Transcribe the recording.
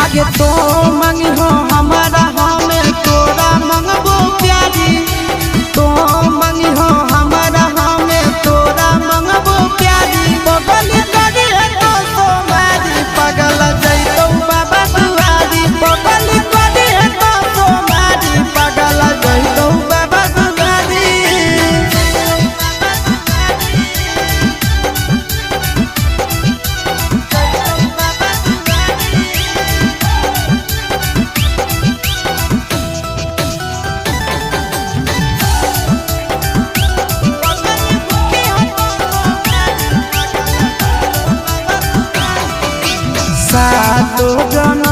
आगे तो मांगी हो हमारा हमें तोरा मंगबो प्यारी तो मांगी हो हमारा हमें तोरा मंगबो प्यारी बगल करी है तो सोमारी पगल जैतो बाबा दुआरी बगल करी है तो सोमारी पगल जैतो बाबा दुआरी सातो जन